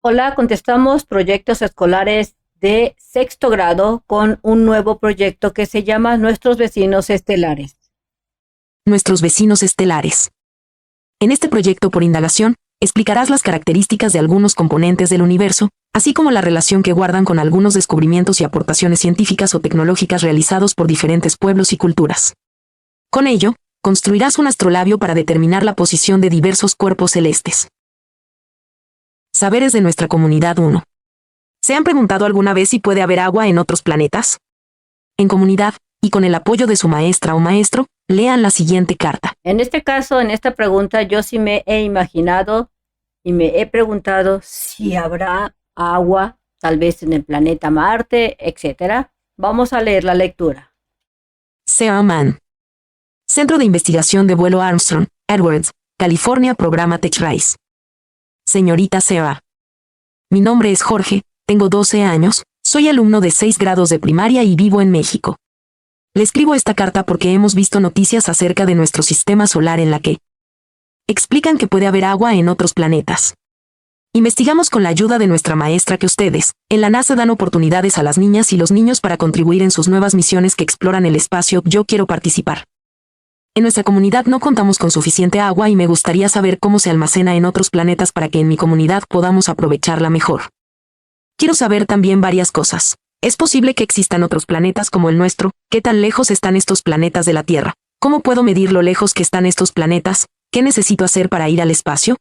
Hola, contestamos proyectos escolares de sexto grado con un nuevo proyecto que se llama Nuestros vecinos estelares. Nuestros vecinos estelares. En este proyecto por indagación, explicarás las características de algunos componentes del universo, así como la relación que guardan con algunos descubrimientos y aportaciones científicas o tecnológicas realizados por diferentes pueblos y culturas. Con ello, construirás un astrolabio para determinar la posición de diversos cuerpos celestes. Saberes de nuestra comunidad 1. ¿Se han preguntado alguna vez si puede haber agua en otros planetas? En comunidad, y con el apoyo de su maestra o maestro, lean la siguiente carta. En este caso, en esta pregunta, yo sí me he imaginado y me he preguntado si habrá agua, tal vez en el planeta Marte, etc. Vamos a leer la lectura. Seaman. Centro de Investigación de Vuelo Armstrong, Edwards, California, Programa TechRise. Señorita Sea. Mi nombre es Jorge, tengo 12 años, soy alumno de 6 grados de primaria y vivo en México. Le escribo esta carta porque hemos visto noticias acerca de nuestro sistema solar en la que explican que puede haber agua en otros planetas. Investigamos con la ayuda de nuestra maestra que ustedes, en la NASA, dan oportunidades a las niñas y los niños para contribuir en sus nuevas misiones que exploran el espacio. Yo quiero participar. En nuestra comunidad no contamos con suficiente agua y me gustaría saber cómo se almacena en otros planetas para que en mi comunidad podamos aprovecharla mejor. Quiero saber también varias cosas. ¿Es posible que existan otros planetas como el nuestro? ¿Qué tan lejos están estos planetas de la Tierra? ¿Cómo puedo medir lo lejos que están estos planetas? ¿Qué necesito hacer para ir al espacio?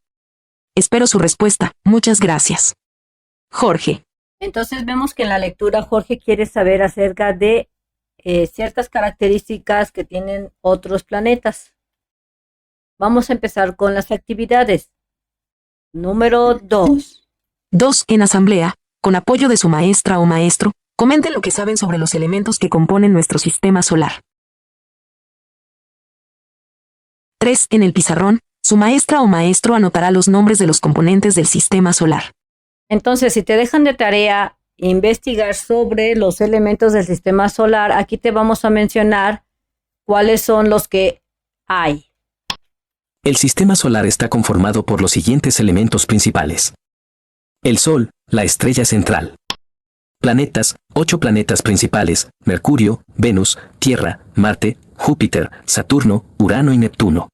Espero su respuesta. Muchas gracias. Jorge. Entonces vemos que en la lectura Jorge quiere saber acerca de ciertas características que tienen otros planetas. Vamos a empezar con las actividades. Número 2. 2. En asamblea, con apoyo de su maestra o maestro, comenten lo que saben sobre los elementos que componen nuestro sistema solar. 3. En el pizarrón, su maestra o maestro anotará los nombres de los componentes del sistema solar. Entonces, si te dejan de tarea investigar sobre los elementos del sistema solar, aquí te vamos a mencionar cuáles son los que hay. El sistema solar está conformado por los siguientes elementos principales. El Sol, la estrella central. Planetas, 8 planetas principales: Mercurio, Venus, Tierra, Marte, Júpiter, Saturno, Urano y Neptuno.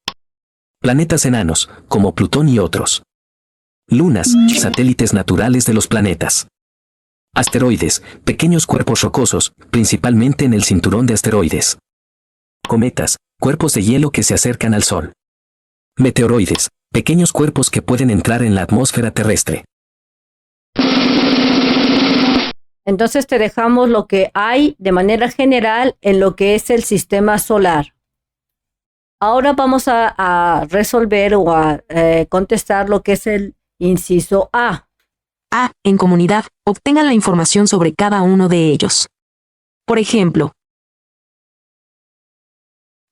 Planetas enanos, como Plutón y otros. Lunas, satélites naturales de los planetas. Asteroides, pequeños cuerpos rocosos, principalmente en el cinturón de asteroides. Cometas, cuerpos de hielo que se acercan al Sol. Meteoroides, pequeños cuerpos que pueden entrar en la atmósfera terrestre. Entonces te dejamos lo que hay de manera general en lo que es el sistema solar. Ahora vamos a resolver o a contestar lo que es el inciso A. A. En comunidad, obtengan la información sobre cada uno de ellos. Por ejemplo,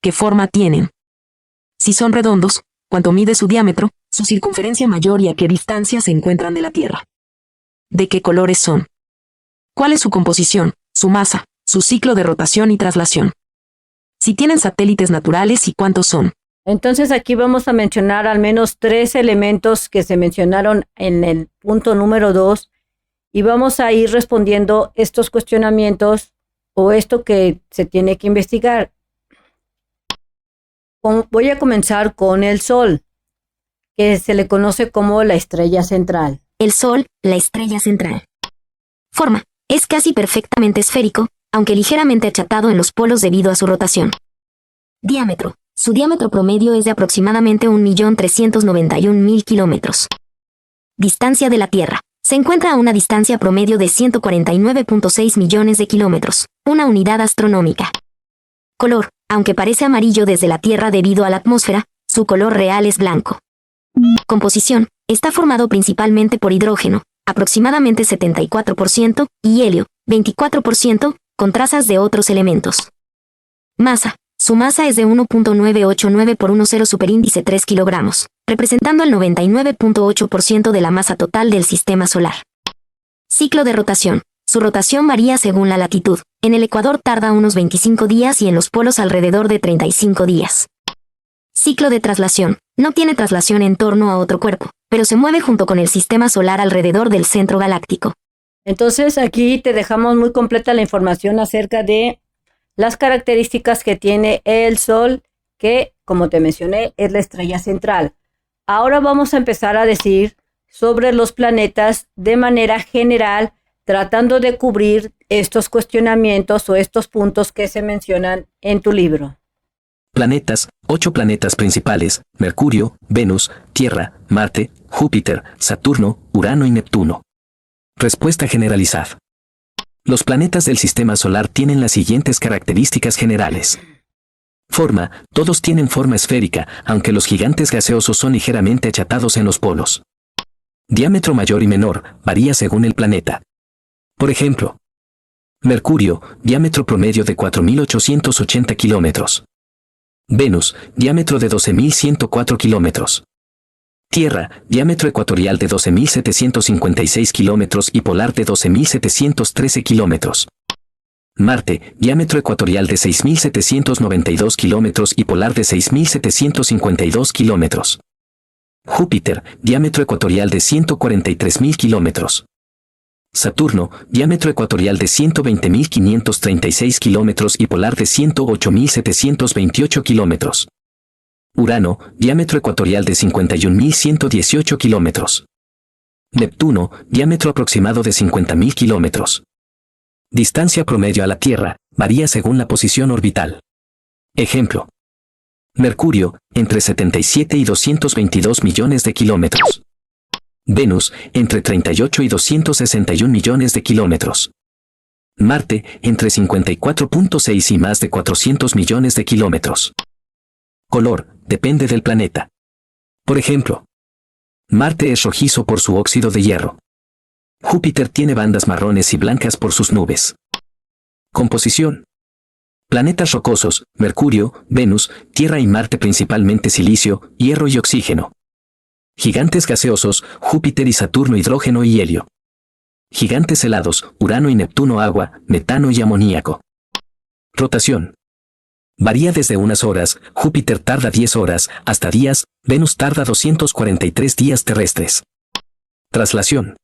¿qué forma tienen? Si son redondos, ¿cuánto mide su diámetro, su circunferencia mayor y a qué distancia se encuentran de la Tierra? ¿De qué colores son? ¿Cuál es su composición, su masa, su ciclo de rotación y traslación? Si tienen satélites naturales y cuántos son. Entonces aquí vamos a mencionar al menos 3 elementos que se mencionaron en el punto número 2 y vamos a ir respondiendo estos cuestionamientos o esto que se tiene que investigar. Voy a comenzar con el Sol, que se le conoce como la estrella central. El Sol, la estrella central. Forma. Es casi perfectamente esférico, aunque ligeramente achatado en los polos debido a su rotación. Diámetro. Su diámetro promedio es de aproximadamente 1.391.000 kilómetros. Distancia de la Tierra. Se encuentra a una distancia promedio de 149.6 millones de kilómetros, una unidad astronómica. Color. Aunque parece amarillo desde la Tierra debido a la atmósfera, su color real es blanco. Composición. Está formado principalmente por hidrógeno, aproximadamente 74%, y helio, 24%, con trazas de otros elementos. Masa. Su masa es de 1.989 por 10 superíndice 3 kilogramos, representando el 99.8% de la masa total del sistema solar. Ciclo de rotación. Su rotación varía según la latitud. En el ecuador tarda unos 25 días y en los polos alrededor de 35 días. Ciclo de traslación. No tiene traslación en torno a otro cuerpo, pero se mueve junto con el sistema solar alrededor del centro galáctico. Entonces aquí te dejamos muy completa la información acerca de las características que tiene el Sol, que, como te mencioné, es la estrella central. Ahora vamos a empezar a decir sobre los planetas de manera general, tratando de cubrir estos cuestionamientos o estos puntos que se mencionan en tu libro. Planetas, 8 planetas principales: Mercurio, Venus, Tierra, Marte, Júpiter, Saturno, Urano y Neptuno. Respuesta generalizada. Los planetas del sistema solar tienen las siguientes características generales. Forma: todos tienen forma esférica, aunque los gigantes gaseosos son ligeramente achatados en los polos. Diámetro mayor y menor, varía según el planeta. Por ejemplo, Mercurio, diámetro promedio de 4.880 kilómetros. Venus, diámetro de 12.104 kilómetros. Tierra, diámetro ecuatorial de 12.756 kilómetros y polar de 12.713 kilómetros. Marte, diámetro ecuatorial de 6.792 kilómetros y polar de 6.752 kilómetros. Júpiter, diámetro ecuatorial de 143.000 kilómetros. Saturno, diámetro ecuatorial de 120.536 kilómetros y polar de 108.728 kilómetros. Urano, diámetro ecuatorial de 51.118 kilómetros. Neptuno, diámetro aproximado de 50.000 kilómetros. Distancia promedio a la Tierra, varía según la posición orbital. Ejemplo. Mercurio, entre 77 y 222 millones de kilómetros. Venus, entre 38 y 261 millones de kilómetros. Marte, entre 54.6 y más de 400 millones de kilómetros. Color, depende del planeta. Por ejemplo, Marte es rojizo por su óxido de hierro. Júpiter tiene bandas marrones y blancas por sus nubes. Composición. Planetas rocosos: Mercurio, Venus, Tierra y Marte, principalmente silicio, hierro y oxígeno. Gigantes gaseosos: Júpiter y Saturno, hidrógeno y helio. Gigantes helados: Urano y Neptuno, agua, metano y amoníaco. Rotación. Varía desde unas horas: Júpiter tarda 10 horas, hasta días; Venus tarda 243 días terrestres. Traslación.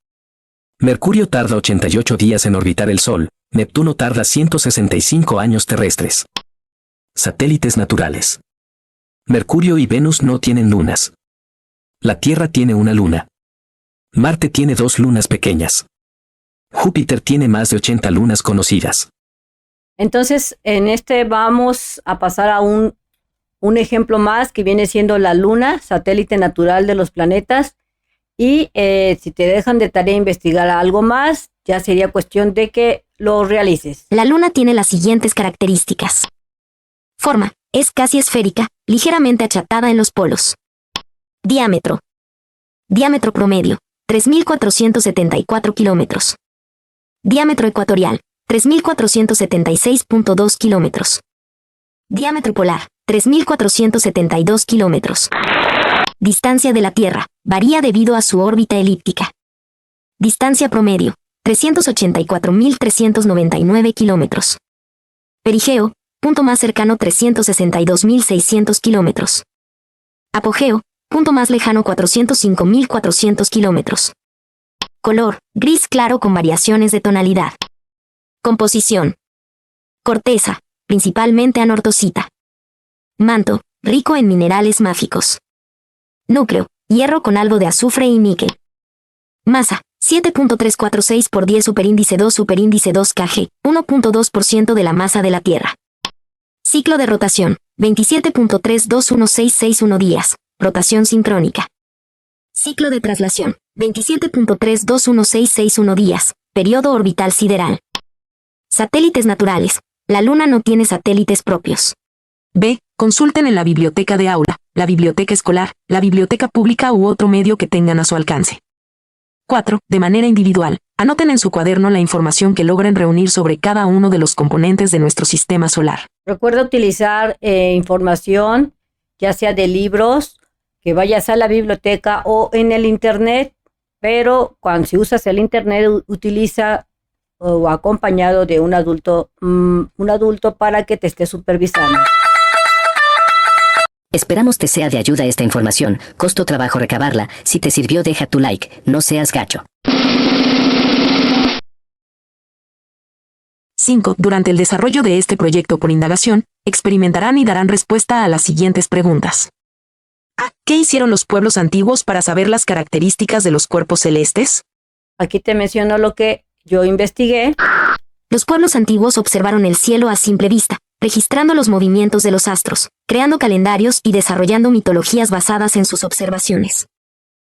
Mercurio tarda 88 días en orbitar el Sol, Neptuno tarda 165 años terrestres. Satélites naturales. Mercurio y Venus no tienen lunas. La Tierra tiene una luna. Marte tiene 2 lunas pequeñas. Júpiter tiene más de 80 lunas conocidas. Entonces, en este vamos a pasar a un ejemplo más que viene siendo la Luna, satélite natural de los planetas. Y si te dejan de tarea investigar algo más, ya sería cuestión de que lo realices. La Luna tiene las siguientes características. Forma: es casi esférica, ligeramente achatada en los polos. Diámetro. Diámetro promedio: 3.474 kilómetros. Diámetro ecuatorial: 3.476.2 kilómetros. Diámetro polar: 3.472 kilómetros. Distancia de la Tierra: varía debido a su órbita elíptica. Distancia promedio: 384.399 kilómetros. Perigeo: punto más cercano, 362.600 kilómetros. Apogeo: punto más lejano, 405.400 kilómetros. Color: gris claro con variaciones de tonalidad. Composición. Corteza: principalmente anortosita. Manto: rico en minerales máficos. Núcleo: hierro con algo de azufre y níquel. Masa: 7.346 por 10 superíndice 2 kg, 1.2% de la masa de la Tierra. Ciclo de rotación: 27.321661 días, rotación sincrónica. Ciclo de traslación: 27.321661 días, periodo orbital sideral. Satélites naturales: la Luna no tiene satélites propios. B. Consulten en la biblioteca de aula, la biblioteca escolar, la biblioteca pública u otro medio que tengan a su alcance. 4. De manera individual, anoten en su cuaderno la información que logren reunir sobre cada uno de los componentes de nuestro sistema solar. Recuerda utilizar información, ya sea de libros, que vayas a la biblioteca o en el internet, pero si usas el internet, utiliza o acompañado de un adulto para que te esté supervisando. Esperamos te sea de ayuda esta información. Costo trabajo recabarla. Si te sirvió, deja tu like. No seas gacho. 5. Durante el desarrollo de este proyecto por indagación, experimentarán y darán respuesta a las siguientes preguntas. A. ¿Qué hicieron los pueblos antiguos para saber las características de los cuerpos celestes? Aquí te menciono lo que yo investigué. Los pueblos antiguos observaron el cielo a simple vista, registrando los movimientos de los astros, creando calendarios y desarrollando mitologías basadas en sus observaciones.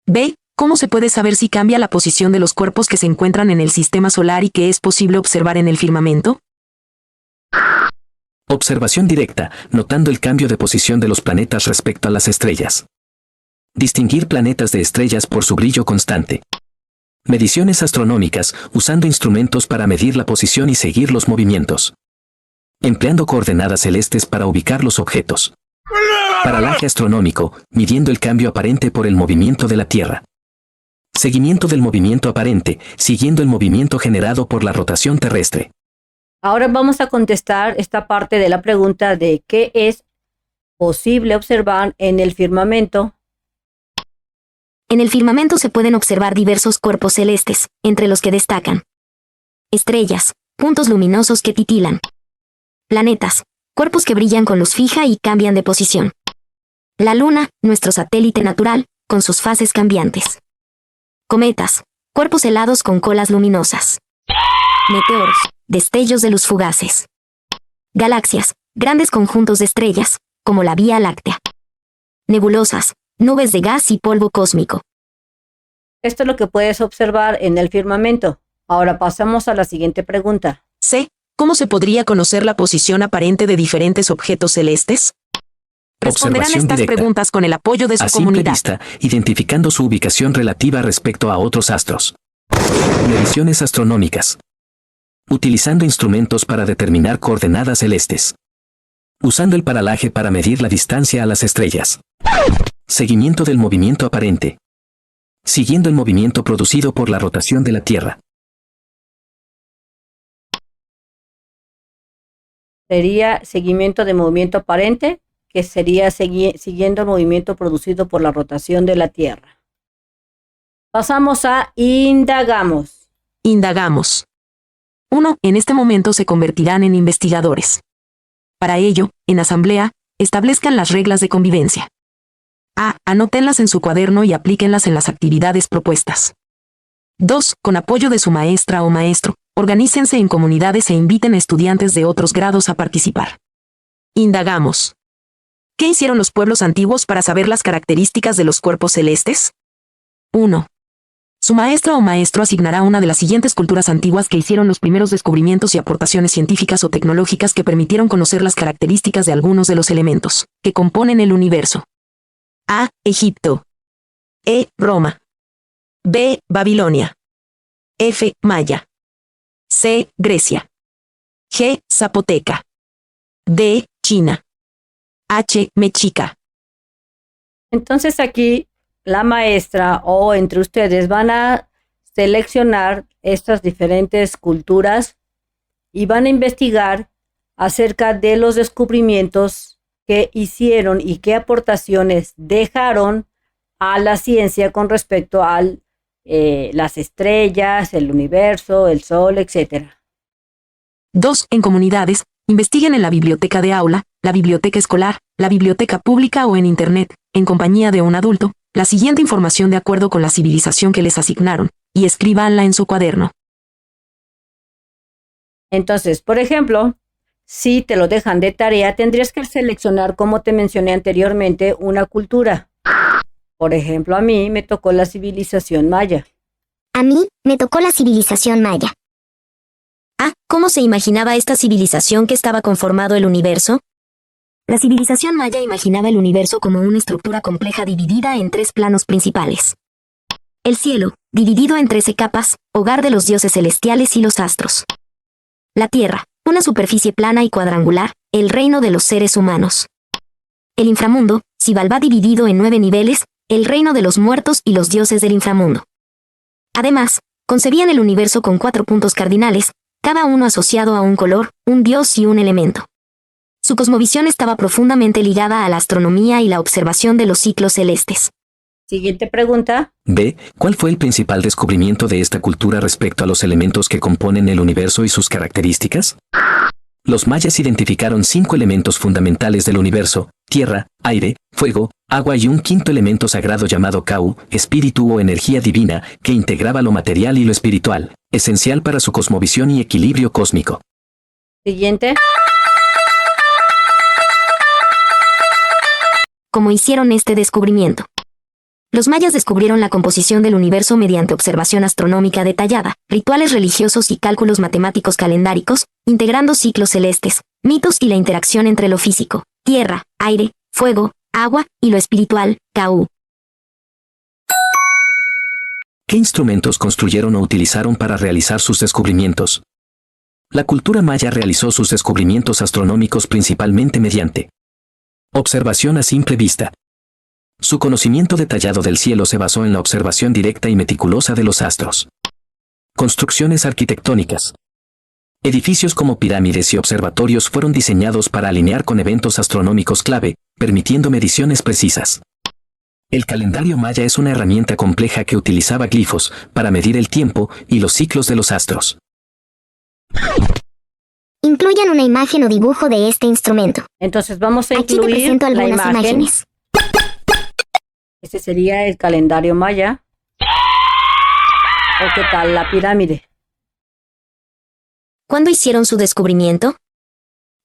B. ¿Cómo se puede saber si cambia la posición de los cuerpos que se encuentran en el sistema solar y que es posible observar en el firmamento? Observación directa, notando el cambio de posición de los planetas respecto a las estrellas. Distinguir planetas de estrellas por su brillo constante. Mediciones astronómicas, usando instrumentos para medir la posición y seguir los movimientos. Empleando coordenadas celestes para ubicar los objetos. Paralaje astronómico, midiendo el cambio aparente por el movimiento de la Tierra. Seguimiento del movimiento aparente, siguiendo el movimiento generado por la rotación terrestre. Ahora vamos a contestar esta parte de la pregunta de qué es posible observar en el firmamento. En el firmamento se pueden observar diversos cuerpos celestes, entre los que destacan estrellas, puntos luminosos que titilan; planetas, cuerpos que brillan con luz fija y cambian de posición; la Luna, nuestro satélite natural, con sus fases cambiantes; cometas, cuerpos helados con colas luminosas; meteoros, destellos de luz fugaces; galaxias, grandes conjuntos de estrellas, como la Vía Láctea; nebulosas, nubes de gas y polvo cósmico. Esto es lo que puedes observar en el firmamento. Ahora pasamos a la siguiente pregunta. C. ¿Cómo se podría conocer la posición aparente de diferentes objetos celestes? Responderán Observación estas directa. preguntas con el apoyo de su A simple comunidad. vista, identificando su ubicación relativa respecto a otros astros. Mediciones astronómicas. Utilizando instrumentos para determinar coordenadas celestes. Usando el paralaje para medir la distancia a las estrellas. Seguimiento del movimiento aparente. Siguiendo el movimiento producido por la rotación de la Tierra. Sería seguimiento de movimiento aparente, que sería siguiendo el movimiento producido por la rotación de la Tierra. Pasamos a indagamos. Indagamos. 1. En este momento se convertirán en investigadores. Para ello, en asamblea, establezcan las reglas de convivencia. A. Anótenlas en su cuaderno y aplíquenlas en las actividades propuestas. 2. Con apoyo de su maestra o maestro, organícense en comunidades e inviten a estudiantes de otros grados a participar. Indagamos. ¿Qué hicieron los pueblos antiguos para saber las características de los cuerpos celestes? 1. Su maestra o maestro asignará una de las siguientes culturas antiguas que hicieron los primeros descubrimientos y aportaciones científicas o tecnológicas que permitieron conocer las características de algunos de los elementos que componen el universo. A. Egipto. E. Roma. B. Babilonia. F. Maya. C. Grecia. G. Zapoteca. D. China. H. Mexica. Entonces aquí la maestra o entre ustedes van a seleccionar estas diferentes culturas y van a investigar acerca de los descubrimientos que hicieron y qué aportaciones dejaron a la ciencia con respecto a las estrellas, el universo, el sol, etc. 2. En comunidades, investiguen en la biblioteca de aula, la biblioteca escolar, la biblioteca pública o en Internet, en compañía de un adulto, la siguiente información de acuerdo con la civilización que les asignaron, y escríbanla en su cuaderno. Entonces, por ejemplo, si te lo dejan de tarea, tendrías que seleccionar, como te mencioné anteriormente, una cultura. Por ejemplo, a mí me tocó la civilización maya. A mí me tocó la civilización maya. A. ¿Cómo se imaginaba esta civilización que estaba conformado el universo? La civilización maya imaginaba el universo como una estructura compleja dividida en 3 planos principales. El cielo, dividido en 13 capas, hogar de los dioses celestiales y los astros. La tierra, una superficie plana y cuadrangular, el reino de los seres humanos. El inframundo, Xibalbá dividido en 9 niveles, el reino de los muertos y los dioses del inframundo. Además, concebían el universo con 4 puntos cardinales, cada uno asociado a un color, un dios y un elemento. Su cosmovisión estaba profundamente ligada a la astronomía y la observación de los ciclos celestes. Siguiente pregunta. B. ¿Cuál fue el principal descubrimiento de esta cultura respecto a los elementos que componen el universo y sus características? Los mayas identificaron 5 elementos fundamentales del universo: tierra, aire, fuego, agua y un quinto elemento sagrado llamado Kau, espíritu o energía divina, que integraba lo material y lo espiritual, esencial para su cosmovisión y equilibrio cósmico. Siguiente. ¿Cómo hicieron este descubrimiento? Los mayas descubrieron la composición del universo mediante observación astronómica detallada, rituales religiosos y cálculos matemáticos calendáricos, integrando ciclos celestes, mitos y la interacción entre lo físico, tierra, aire, fuego, agua y lo espiritual, Kau. ¿Qué instrumentos construyeron o utilizaron para realizar sus descubrimientos? La cultura maya realizó sus descubrimientos astronómicos principalmente mediante observación a simple vista. Su conocimiento detallado del cielo se basó en la observación directa y meticulosa de los astros. Construcciones arquitectónicas. Edificios como pirámides y observatorios fueron diseñados para alinear con eventos astronómicos clave, permitiendo mediciones precisas. El calendario maya es una herramienta compleja que utilizaba glifos para medir el tiempo y los ciclos de los astros. Incluyan una imagen o dibujo de este instrumento. Entonces vamos a Aquí te incluir presento la algunas imagen. imágenes. Este sería el calendario maya. ¿O qué tal la pirámide? ¿Cuándo hicieron su descubrimiento?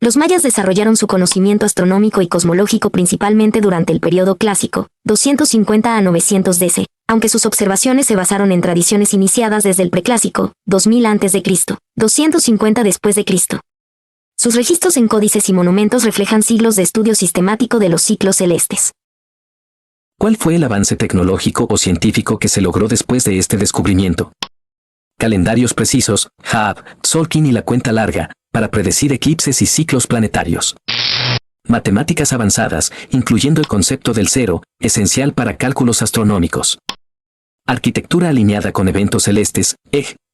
Los mayas desarrollaron su conocimiento astronómico y cosmológico principalmente durante el periodo clásico, 250 a 900 DC, aunque sus observaciones se basaron en tradiciones iniciadas desde el preclásico, 2000 a.C., 250 después de Cristo. Sus registros en códices y monumentos reflejan siglos de estudio sistemático de los ciclos celestes. ¿Cuál fue el avance tecnológico o científico que se logró después de este descubrimiento? Calendarios precisos, Hubble, Tzolk'in y la cuenta larga, para predecir eclipses y ciclos planetarios. Matemáticas avanzadas, incluyendo el concepto del cero, esencial para cálculos astronómicos. Arquitectura alineada con eventos celestes,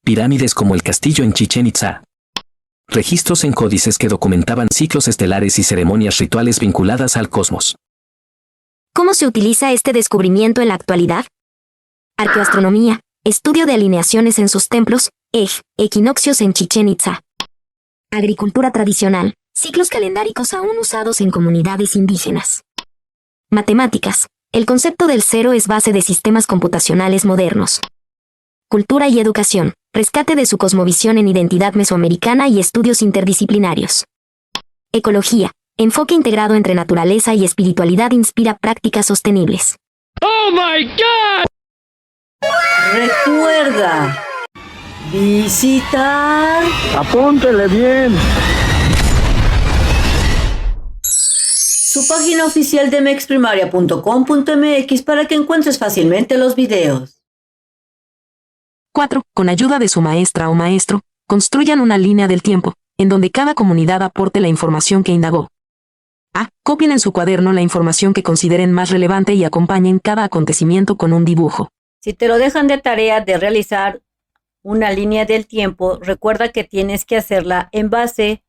pirámides como el castillo en Chichén Itzá. Registros en códices que documentaban ciclos estelares y ceremonias rituales vinculadas al cosmos. ¿Cómo se utiliza este descubrimiento en la actualidad? Arqueoastronomía, estudio de alineaciones en sus templos, equinoccios en Chichén Itzá. Agricultura tradicional, ciclos calendáricos aún usados en comunidades indígenas. Matemáticas, el concepto del cero es base de sistemas computacionales modernos. Cultura y educación, rescate de su cosmovisión en identidad mesoamericana y estudios interdisciplinarios. Ecología, enfoque integrado entre naturaleza y espiritualidad inspira prácticas sostenibles. Recuerda visitar Apúntele bien. su página oficial de mexprimaria.com.mx para que encuentres fácilmente los videos. 4. Con ayuda de su maestra o maestro, construyan una línea del tiempo, en donde cada comunidad aporte la información que indagó. A. Copien en su cuaderno la información que consideren más relevante y acompañen cada acontecimiento con un dibujo. Si te lo dejan de tarea de realizar una línea del tiempo, recuerda que tienes que hacerla en base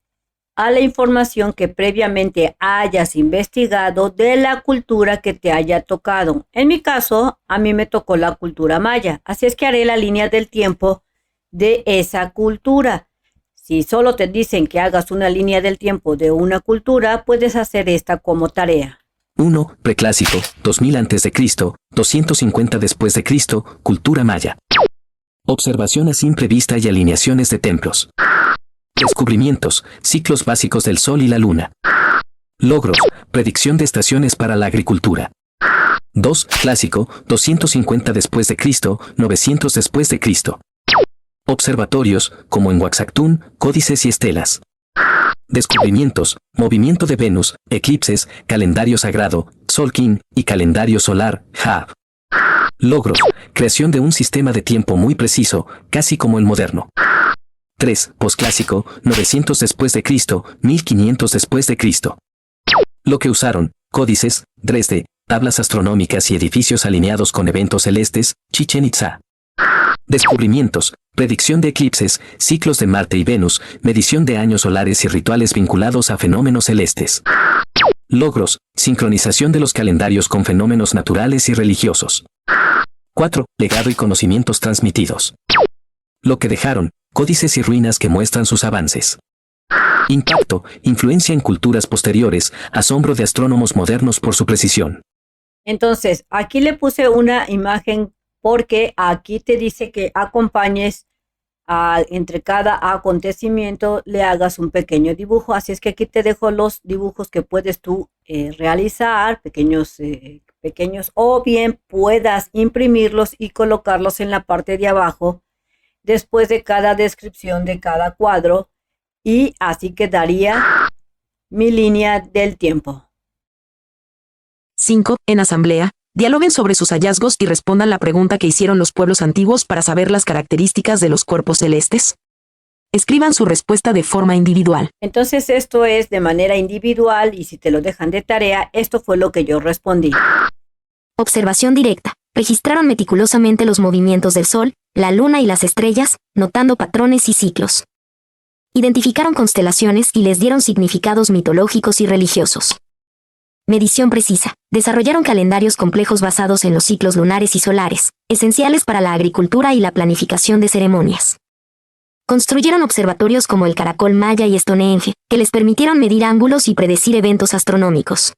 a la información que previamente hayas investigado de la cultura que te haya tocado. En mi caso, a mí me tocó la cultura maya, así es que haré la línea del tiempo de esa cultura. Si solo te dicen que hagas una línea del tiempo de una cultura, puedes hacer esta como tarea. 1. Preclásico, 2000 a.C., 250 después de Cristo, cultura maya. Observación a simple vista y alineaciones de templos. Descubrimientos, ciclos básicos del Sol y la Luna. Logros, predicción de estaciones para la agricultura. 2. Clásico, 250 después de Cristo, 900 después de Cristo. Observatorios, como en Huaxactún, códices y estelas. Descubrimientos, movimiento de Venus, eclipses, calendario sagrado, Tzolk'in y calendario solar, Hubble. Logros, creación de un sistema de tiempo muy preciso, casi como el moderno. 3. Posclásico, 900 después de Cristo, 1500 después de Cristo. Lo que usaron, códices, Dresde, tablas astronómicas y edificios alineados con eventos celestes, Chichén Itzá. Descubrimientos, predicción de eclipses, ciclos de Marte y Venus, medición de años solares y rituales vinculados a fenómenos celestes. Logros, sincronización de los calendarios con fenómenos naturales y religiosos. 4. Legado y conocimientos transmitidos. Lo que dejaron, códices y ruinas que muestran sus avances. Impacto, influencia en culturas posteriores, asombro de astrónomos modernos por su precisión. Entonces, aquí le puse una imagen porque aquí te dice que acompañes entre cada acontecimiento, le hagas un pequeño dibujo. Así es que aquí te dejo los dibujos que puedes tú realizar, pequeños, o bien puedas imprimirlos y colocarlos en la parte de abajo después de cada descripción de cada cuadro, y así quedaría mi línea del tiempo. 5. En asamblea, dialoguen sobre sus hallazgos y respondan la pregunta que hicieron los pueblos antiguos para saber las características de los cuerpos celestes. Escriban su respuesta de forma individual. Entonces esto es de manera individual, y si te lo dejan de tarea, esto fue lo que yo respondí. Observación directa. Registraron meticulosamente los movimientos del Sol, la Luna y las estrellas, notando patrones y ciclos. Identificaron constelaciones y les dieron significados mitológicos y religiosos. Medición precisa. Desarrollaron calendarios complejos basados en los ciclos lunares y solares, esenciales para la agricultura y la planificación de ceremonias. Construyeron observatorios como el Caracol Maya y Stonehenge, que les permitieron medir ángulos y predecir eventos astronómicos.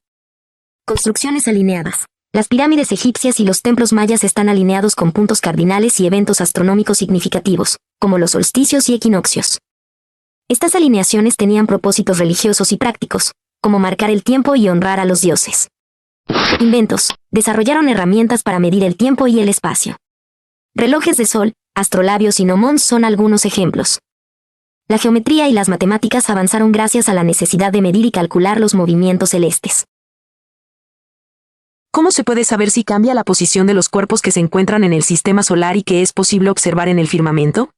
Construcciones alineadas. Las pirámides egipcias y los templos mayas están alineados con puntos cardinales y eventos astronómicos significativos, como los solsticios y equinoccios. Estas alineaciones tenían propósitos religiosos y prácticos, como marcar el tiempo y honrar a los dioses. Inventos. Desarrollaron herramientas para medir el tiempo y el espacio. Relojes de sol, astrolabios y gnomons son algunos ejemplos. La geometría y las matemáticas avanzaron gracias a la necesidad de medir y calcular los movimientos celestes. ¿Cómo se puede saber si cambia la posición de los cuerpos que se encuentran en el sistema solar y que es posible observar en el firmamento?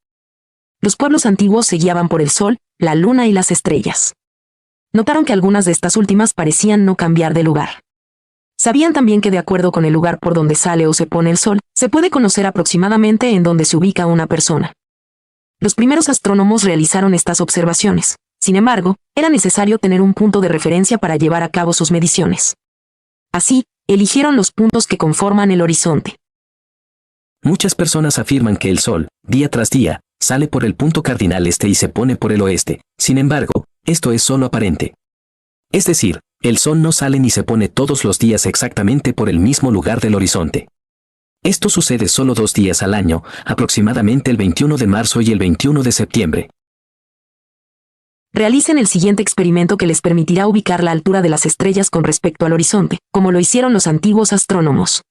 Los pueblos antiguos se guiaban por el Sol, la Luna y las estrellas. Notaron que algunas de estas últimas parecían no cambiar de lugar. Sabían también que de acuerdo con el lugar por donde sale o se pone el Sol, se puede conocer aproximadamente en dónde se ubica una persona. Los primeros astrónomos realizaron estas observaciones. Sin embargo, era necesario tener un punto de referencia para llevar a cabo sus mediciones. Así, eligieron los puntos que conforman el horizonte. Muchas personas afirman que el Sol, día tras día, sale por el punto cardinal este y se pone por el oeste. Sin embargo, esto es solo aparente. Es decir, el Sol no sale ni se pone todos los días exactamente por el mismo lugar del horizonte. Esto sucede solo 2 días al año, aproximadamente el 21 de marzo y el 21 de septiembre. Realicen el siguiente experimento que les permitirá ubicar la altura de las estrellas con respecto al horizonte, como lo hicieron los antiguos astrónomos.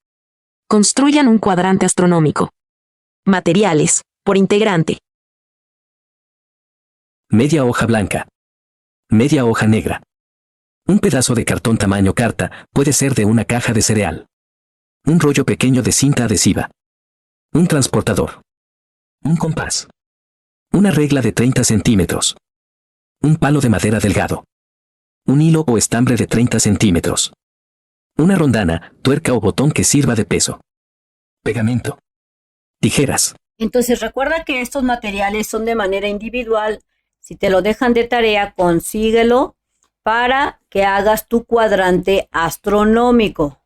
Construyan un cuadrante astronómico. Materiales, por integrante. Media hoja blanca. Media hoja negra. Un pedazo de cartón tamaño carta, puede ser de una caja de cereal. Un rollo pequeño de cinta adhesiva. Un transportador. Un compás. Una regla de 30 centímetros. Un palo de madera delgado. Un hilo o estambre de 30 centímetros. Una rondana, tuerca o botón que sirva de peso. Pegamento. Tijeras. Entonces recuerda que estos materiales son de manera individual. Si te lo dejan de tarea, consíguelo para que hagas tu cuadrante astronómico.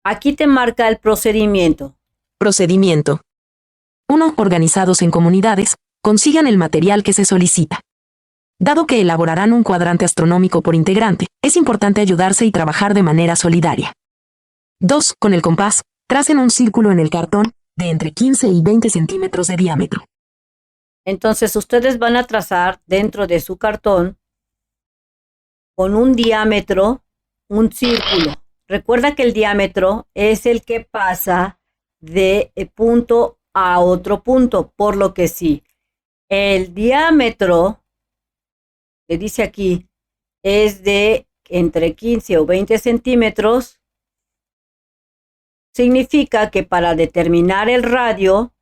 Aquí te marca el procedimiento. Procedimiento. 1. Organizados en comunidades, consigan el material que se solicita. Dado que elaborarán un cuadrante astronómico por integrante, es importante ayudarse y trabajar de manera solidaria. 2. Con el compás, tracen un círculo en el cartón de entre 15 y 20 centímetros de diámetro. Entonces ustedes van a trazar dentro de su cartón con un diámetro, un círculo. Recuerda que el diámetro es el que pasa de punto a otro punto, por lo que si el diámetro, que dice aquí, es de entre 15 o 20 centímetros, significa que para determinar el radio,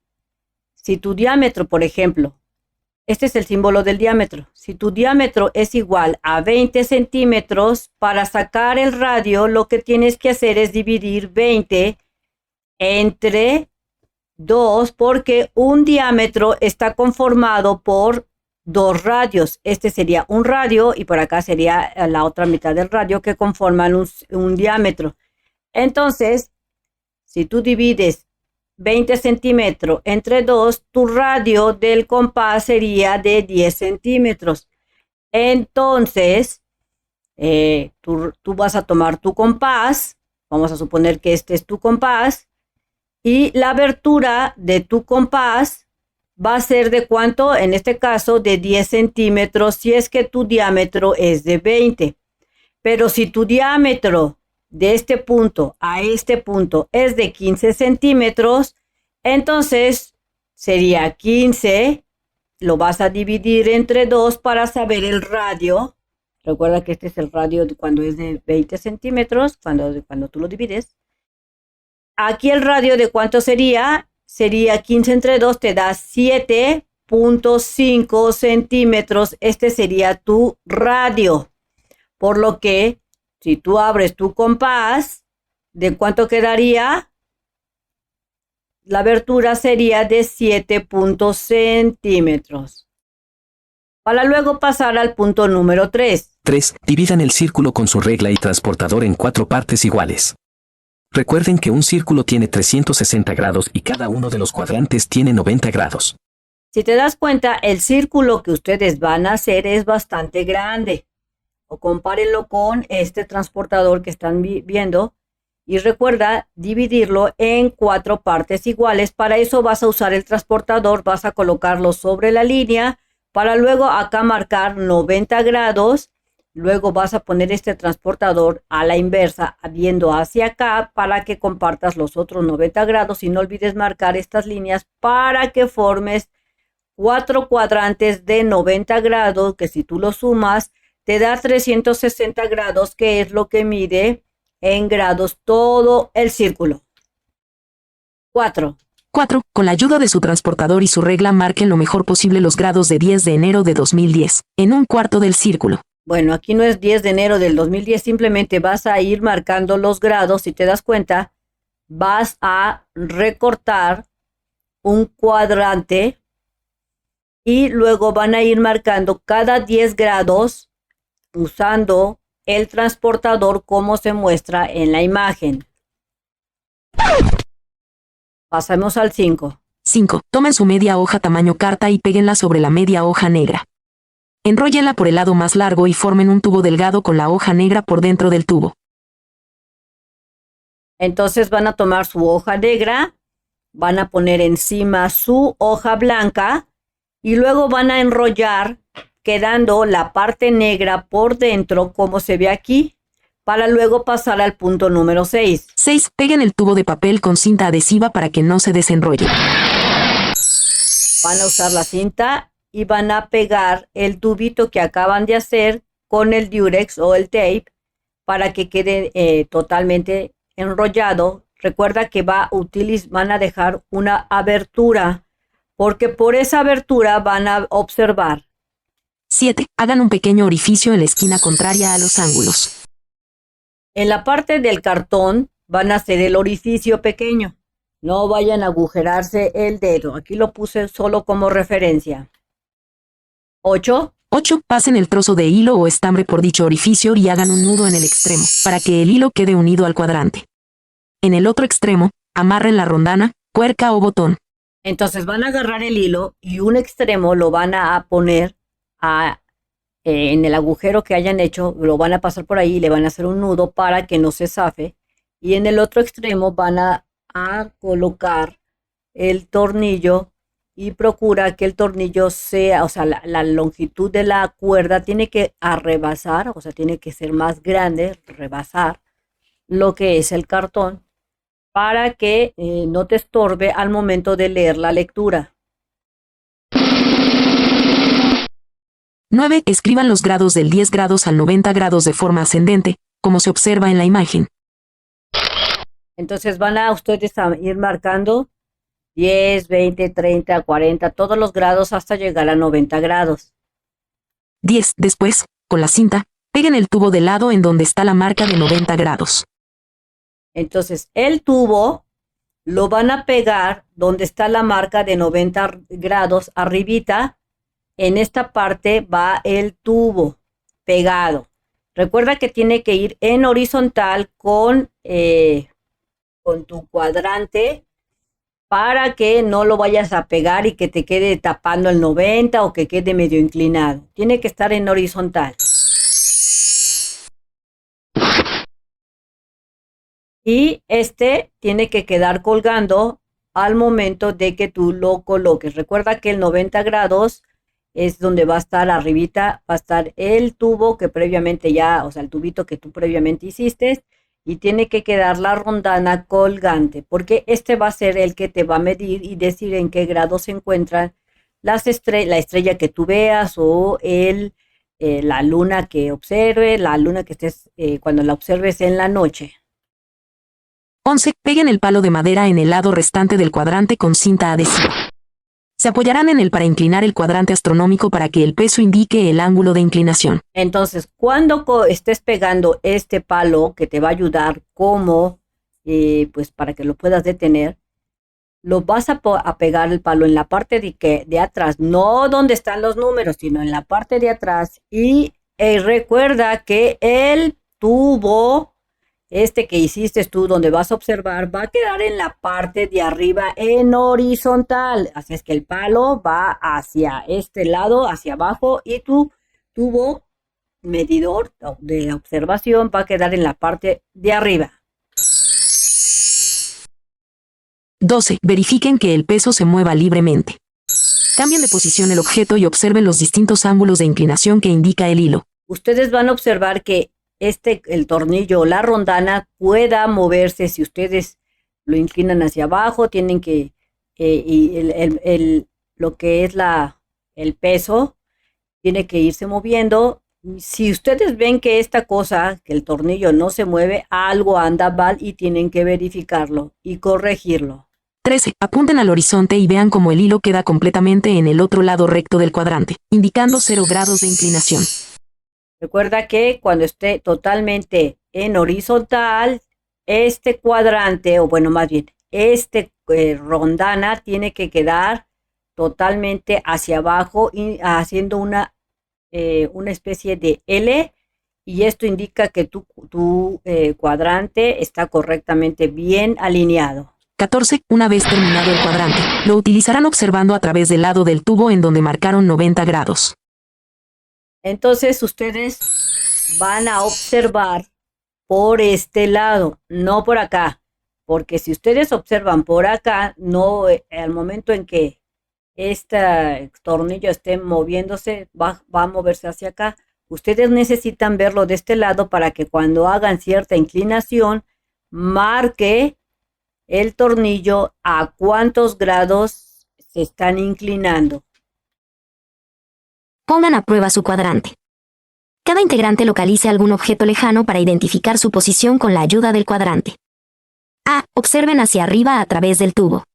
si tu diámetro, por ejemplo, este es el símbolo del diámetro, si tu diámetro es igual a 20 centímetros, para sacar el radio lo que tienes que hacer es dividir 20 entre 2 porque un diámetro está conformado por dos radios. Este sería un radio y por acá sería la otra mitad del radio que conforman un diámetro. Entonces, si tú divides 20 centímetros entre 2, tu radio del compás sería de 10 centímetros. Entonces, tú vas a tomar tu compás, vamos a suponer que este es tu compás, y la abertura de tu compás va a ser de cuánto, en este caso de 10 centímetros, si es que tu diámetro es de 20. Pero si tu diámetro de este punto a este punto es de 15 centímetros, entonces sería 15, lo vas a dividir entre 2 para saber el radio. Recuerda que este es el radio cuando es de 20 centímetros, cuando tú lo divides. Aquí el radio de cuánto sería 15 entre 2, te da 7.5 centímetros. Este sería tu radio. Por lo que, si tú abres tu compás, ¿de cuánto quedaría? La abertura sería de 7 centímetros. Para luego pasar al punto número 3. 3. Dividan el círculo con su regla y transportador en 4 partes iguales. Recuerden que un círculo tiene 360 grados y cada uno de los cuadrantes tiene 90 grados. Si te das cuenta, el círculo que ustedes van a hacer es bastante grande. O compárenlo con este transportador que están viendo. Y recuerda dividirlo en 4 partes iguales. Para eso vas a usar el transportador, vas a colocarlo sobre la línea para luego acá marcar 90 grados. Luego vas a poner este transportador a la inversa, viendo hacia acá para que compartas los otros 90 grados. Y no olvides marcar estas líneas para que formes 4 cuadrantes de 90 grados, que si tú lo sumas te da 360 grados, que es lo que mide en grados todo el círculo. 4. 4. Con la ayuda de su transportador y su regla marquen lo mejor posible los grados de 10 de enero de 2010, en un cuarto del círculo. Bueno, aquí no es 10 de enero del 2010, simplemente vas a ir marcando los grados. Si te das cuenta, vas a recortar un cuadrante y luego van a ir marcando cada 10 grados usando el transportador como se muestra en la imagen. Pasamos al 5. 5. Tomen su media hoja tamaño carta y péguenla sobre la media hoja negra. Enróllenla por el lado más largo y formen un tubo delgado con la hoja negra por dentro del tubo. Entonces van a tomar su hoja negra, van a poner encima su hoja blanca y luego van a enrollar quedando la parte negra por dentro como se ve aquí, para luego pasar al punto número 6. 6. Peguen el tubo de papel con cinta adhesiva para que no se desenrolle. Van a usar la cinta y van a pegar el tubito que acaban de hacer con el Durex o el tape para que quede totalmente enrollado. Recuerda que van a dejar una abertura, porque por esa abertura van a observar. 7. Hagan un pequeño orificio en la esquina contraria a los ángulos. En la parte del cartón van a hacer el orificio pequeño. No vayan a agujerarse el dedo. Aquí lo puse solo como referencia. 8. 8. Pasen el trozo de hilo o estambre por dicho orificio y hagan un nudo en el extremo, para que el hilo quede unido al cuadrante. En el otro extremo, amarren la rondana, cuerca o botón. Entonces van a agarrar el hilo y un extremo lo van a poner en el agujero que hayan hecho, lo van a pasar por ahí y le van a hacer un nudo para que no se zafe. Y en el otro extremo van a colocar el tornillo y procura que el tornillo sea, o sea, la longitud de la cuerda tiene que rebasar, o sea, tiene que ser más grande, rebasar lo que es el cartón para que no te estorbe al momento de leer la lectura. 9. Escriban los grados del 10 grados al 90 grados de forma ascendente, como se observa en la imagen. Entonces van a ustedes a ir marcando 10, 20, 30, 40, todos los grados hasta llegar a 90 grados. 10. Después, con la cinta, peguen el tubo del lado en donde está la marca de 90 grados. Entonces el tubo lo van a pegar donde está la marca de 90 grados arribita, en esta parte va el tubo pegado. Recuerda que tiene que ir en horizontal con tu cuadrante para que no lo vayas a pegar y que te quede tapando el 90 o que quede medio inclinado. Tiene que estar en horizontal. Y este tiene que quedar colgando al momento de que tú lo coloques. Recuerda que el 90 grados es donde va a estar arribita, va a estar el tubo que previamente ya, o sea, el tubito que tú previamente hiciste, y tiene que quedar la rondana colgante, porque este va a ser el que te va a medir y decir en qué grado se encuentran la estrella que tú veas o la luna que observe, la luna que estés cuando la observes en la noche. 11. Peguen el palo de madera en el lado restante del cuadrante con cinta adhesiva. Se apoyarán en él para inclinar el cuadrante astronómico para que el peso indique el ángulo de inclinación. Entonces, cuando estés pegando este palo que te va a ayudar como, pues para que lo puedas detener, lo vas a pegar el palo en la parte de atrás, no donde están los números, sino en la parte de atrás. Y recuerda que el tubo que hiciste tú, donde vas a observar, va a quedar en la parte de arriba en horizontal. Así es que el palo va hacia este lado, hacia abajo, y tu tubo medidor de observación va a quedar en la parte de arriba. 12. Verifiquen que el peso se mueva libremente. Cambien de posición el objeto y observen los distintos ángulos de inclinación que indica el hilo. Ustedes van a observar que el tornillo o la rondana pueda moverse. Si ustedes lo inclinan hacia abajo, tienen que, lo que es el peso, tiene que irse moviendo. Si ustedes ven que esta cosa, que el tornillo no se mueve, algo anda mal y tienen que verificarlo y corregirlo. 13. Apunten al horizonte y vean cómo el hilo queda completamente en el otro lado recto del cuadrante, indicando 0 grados de inclinación. Recuerda que cuando esté totalmente en horizontal, este cuadrante, o bueno, más bien, rondana tiene que quedar totalmente hacia abajo y haciendo una especie de L, y esto indica que tu cuadrante está correctamente bien alineado. 14. Una vez terminado el cuadrante, lo utilizarán observando a través del lado del tubo en donde marcaron 90 grados. Entonces ustedes van a observar por este lado, no por acá, porque si ustedes observan por acá, no, al momento en que este tornillo esté moviéndose, va a moverse hacia acá. Ustedes necesitan verlo de este lado para que cuando hagan cierta inclinación, marque el tornillo a cuántos grados se están inclinando. Pongan a prueba su cuadrante. Cada integrante localice algún objeto lejano para identificar su posición con la ayuda del cuadrante. A. Observen hacia arriba a través del tubo.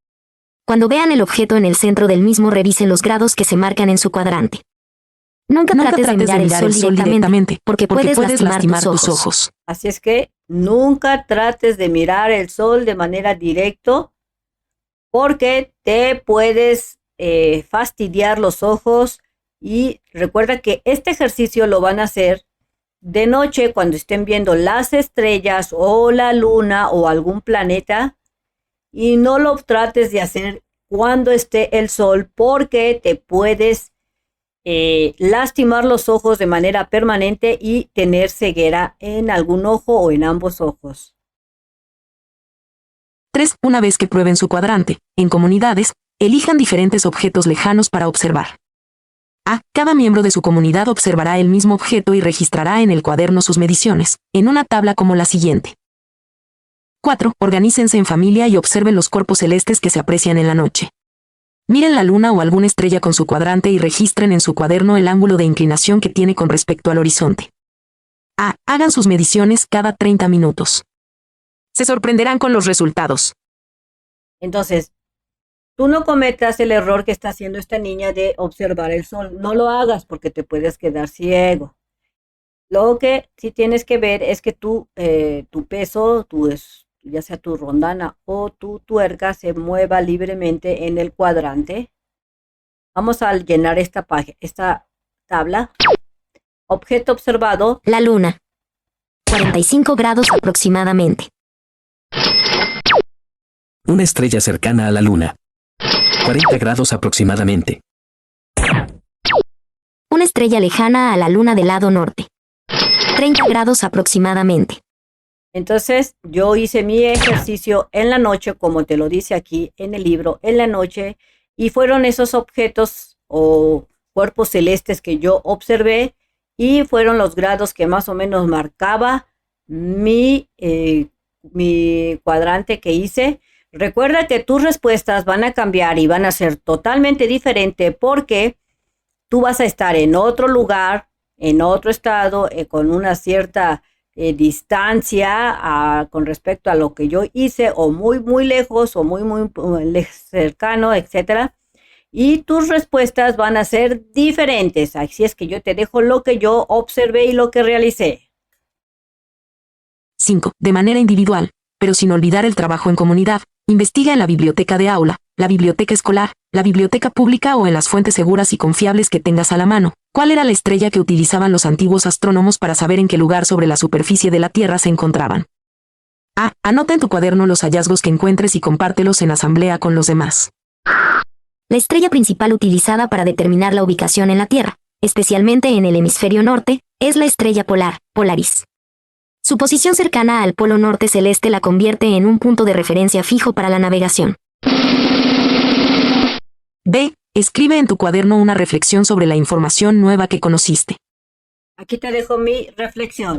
Cuando vean el objeto en el centro del mismo, revisen los grados que se marcan en su cuadrante. Nunca trates de mirar el sol directamente, porque puedes lastimar tus ojos. Así es que nunca trates de mirar el sol de manera directa, porque te puedes fastidiar los ojos. Y recuerda que este ejercicio lo van a hacer de noche cuando estén viendo las estrellas o la luna o algún planeta, y no lo trates de hacer cuando esté el sol, porque te puedes lastimar los ojos de manera permanente y tener ceguera en algún ojo o en ambos ojos. 3. Una vez que prueben su cuadrante, en comunidades, elijan diferentes objetos lejanos para observar. A. Cada miembro de su comunidad observará el mismo objeto y registrará en el cuaderno sus mediciones, en una tabla como la siguiente. 4. Organícense en familia y observen los cuerpos celestes que se aprecian en la noche. Miren la luna o alguna estrella con su cuadrante y registren en su cuaderno el ángulo de inclinación que tiene con respecto al horizonte. A. Hagan sus mediciones cada 30 minutos. Se sorprenderán con los resultados. Entonces, tú no cometas el error que está haciendo esta niña de observar el sol. No lo hagas porque te puedes quedar ciego. Lo que sí tienes que ver es que tu peso, ya sea tu rondana o tu tuerca, se mueva libremente en el cuadrante. Vamos a llenar esta tabla. Objeto observado. La luna. 45 grados aproximadamente. Una estrella cercana a la Luna. 40 grados aproximadamente. Una estrella lejana a la luna del lado norte. 30 grados aproximadamente. Entonces, yo hice mi ejercicio en la noche, como te lo dice aquí en el libro, en la noche, y fueron esos objetos o cuerpos celestes que yo observé y fueron los grados que más o menos marcaba mi cuadrante que hice. Recuerda que tus respuestas van a cambiar y van a ser totalmente diferentes porque tú vas a estar en otro lugar, en otro estado, con una cierta distancia con respecto a lo que yo hice, o muy, muy lejos, o muy, muy cercano, etcétera. Y tus respuestas van a ser diferentes. Así es que yo te dejo lo que yo observé y lo que realicé. 5. De manera individual, pero sin olvidar el trabajo en comunidad, investiga en la biblioteca de aula, la biblioteca escolar, la biblioteca pública o en las fuentes seguras y confiables que tengas a la mano. ¿Cuál era la estrella que utilizaban los antiguos astrónomos para saber en qué lugar sobre la superficie de la Tierra se encontraban? A. Anota en tu cuaderno los hallazgos que encuentres y compártelos en asamblea con los demás. La estrella principal utilizada para determinar la ubicación en la Tierra, especialmente en el hemisferio norte, es la estrella polar, Polaris. Su posición cercana al polo norte celeste la convierte en un punto de referencia fijo para la navegación. B. Escribe en tu cuaderno una reflexión sobre la información nueva que conociste. Aquí te dejo mi reflexión.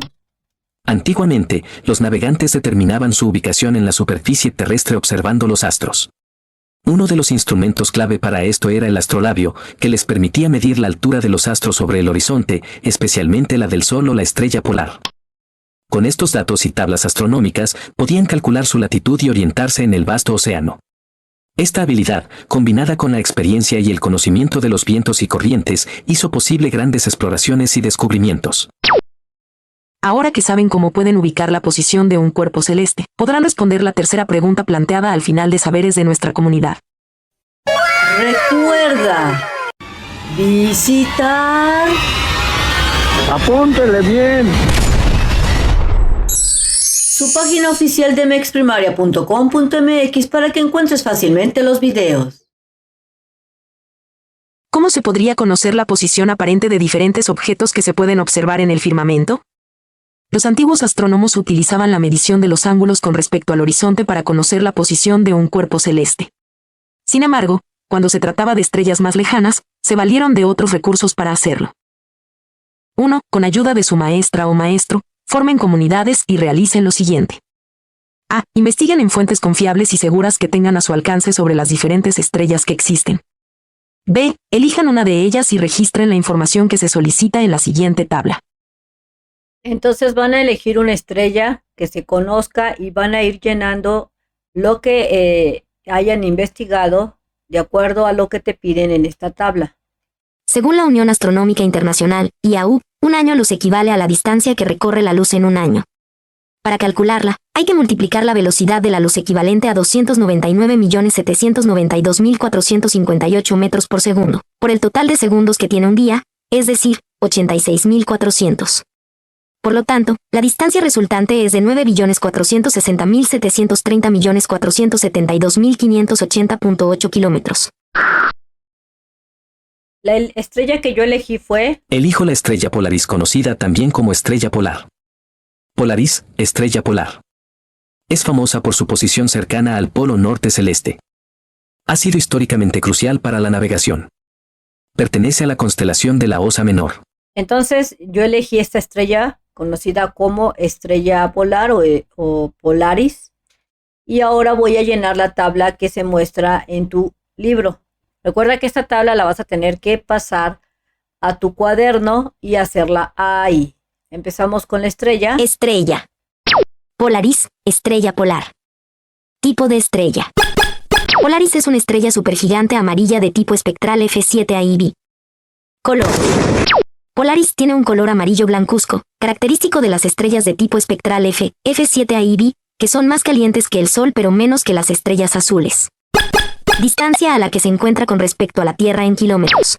Antiguamente, los navegantes determinaban su ubicación en la superficie terrestre observando los astros. Uno de los instrumentos clave para esto era el astrolabio, que les permitía medir la altura de los astros sobre el horizonte, especialmente la del Sol o la estrella polar. Con estos datos y tablas astronómicas, podían calcular su latitud y orientarse en el vasto océano. Esta habilidad, combinada con la experiencia y el conocimiento de los vientos y corrientes, hizo posible grandes exploraciones y descubrimientos. Ahora que saben cómo pueden ubicar la posición de un cuerpo celeste, podrán responder la tercera pregunta planteada al final de Saberes de nuestra comunidad. Recuerda visitar Apúntele bien. su página oficial de mexprimaria.com.mx para que encuentres fácilmente los videos. ¿Cómo se podría conocer la posición aparente de diferentes objetos que se pueden observar en el firmamento? Los antiguos astrónomos utilizaban la medición de los ángulos con respecto al horizonte para conocer la posición de un cuerpo celeste. Sin embargo, cuando se trataba de estrellas más lejanas, se valieron de otros recursos para hacerlo. 1. Con ayuda de su maestra o maestro, formen comunidades y realicen lo siguiente. A. Investiguen en fuentes confiables y seguras que tengan a su alcance sobre las diferentes estrellas que existen. B. Elijan una de ellas y registren la información que se solicita en la siguiente tabla. Entonces van a elegir una estrella que se conozca y van a ir llenando lo que hayan investigado de acuerdo a lo que te piden en esta tabla. Según la Unión Astronómica Internacional, IAU, un año luz equivale a la distancia que recorre la luz en un año. Para calcularla, hay que multiplicar la velocidad de la luz equivalente a 299.792.458 metros por segundo, por el total de segundos que tiene un día, es decir, 86.400. Por lo tanto, la distancia resultante es de 9.460.730.472.580.8 kilómetros. La estrella que yo elegí fue Elijo la estrella Polaris, conocida también como estrella polar. Polaris, estrella polar. Es famosa por su posición cercana al polo norte celeste. Ha sido históricamente crucial para la navegación. Pertenece a la constelación de la Osa Menor. Entonces yo elegí esta estrella conocida como estrella polar o Polaris. Y ahora voy a llenar la tabla que se muestra en tu libro. Recuerda que esta tabla la vas a tener que pasar a tu cuaderno y hacerla ahí. Empezamos con la estrella. Estrella. Polaris, estrella polar. Tipo de estrella. Polaris es una estrella supergigante amarilla de tipo espectral F7AIB. Color. Polaris tiene un color amarillo blancuzco, característico de las estrellas de tipo espectral F7AIB, que son más calientes que el Sol pero menos que las estrellas azules. Distancia a la que se encuentra con respecto a la Tierra en kilómetros.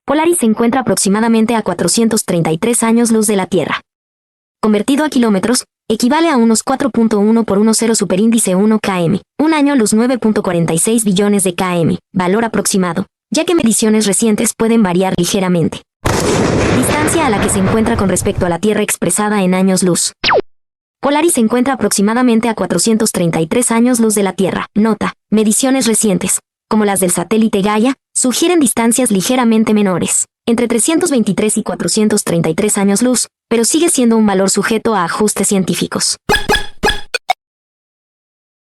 Polaris se encuentra aproximadamente a 433 años luz de la Tierra. Convertido a kilómetros, equivale a unos 4.1 por 10 superíndice 1 km. Un año luz 9.46 billones de km, valor aproximado, ya que mediciones recientes pueden variar ligeramente. Distancia a la que se encuentra con respecto a la Tierra expresada en años luz. Polaris se encuentra aproximadamente a 433 años luz de la Tierra. Nota, mediciones recientes, como las del satélite Gaia, sugieren distancias ligeramente menores, entre 323 y 433 años luz, pero sigue siendo un valor sujeto a ajustes científicos.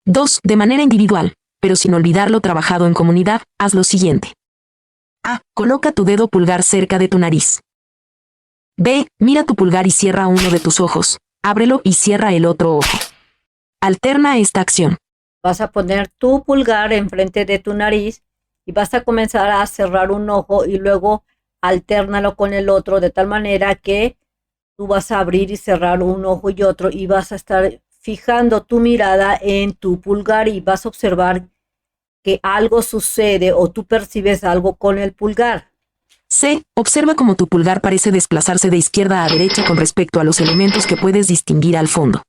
2. De manera individual, pero sin olvidar lo trabajado en comunidad, haz lo siguiente. A. Coloca tu dedo pulgar cerca de tu nariz. B. Mira tu pulgar y cierra uno de tus ojos. Ábrelo y cierra el otro ojo. Alterna esta acción. Vas a poner tu pulgar enfrente de tu nariz y vas a comenzar a cerrar un ojo y luego altérnalo con el otro de tal manera que tú vas a abrir y cerrar un ojo y otro y vas a estar fijando tu mirada en tu pulgar y vas a observar que algo sucede o tú percibes algo con el pulgar. C. Observa cómo tu pulgar parece desplazarse de izquierda a derecha con respecto a los elementos que puedes distinguir al fondo.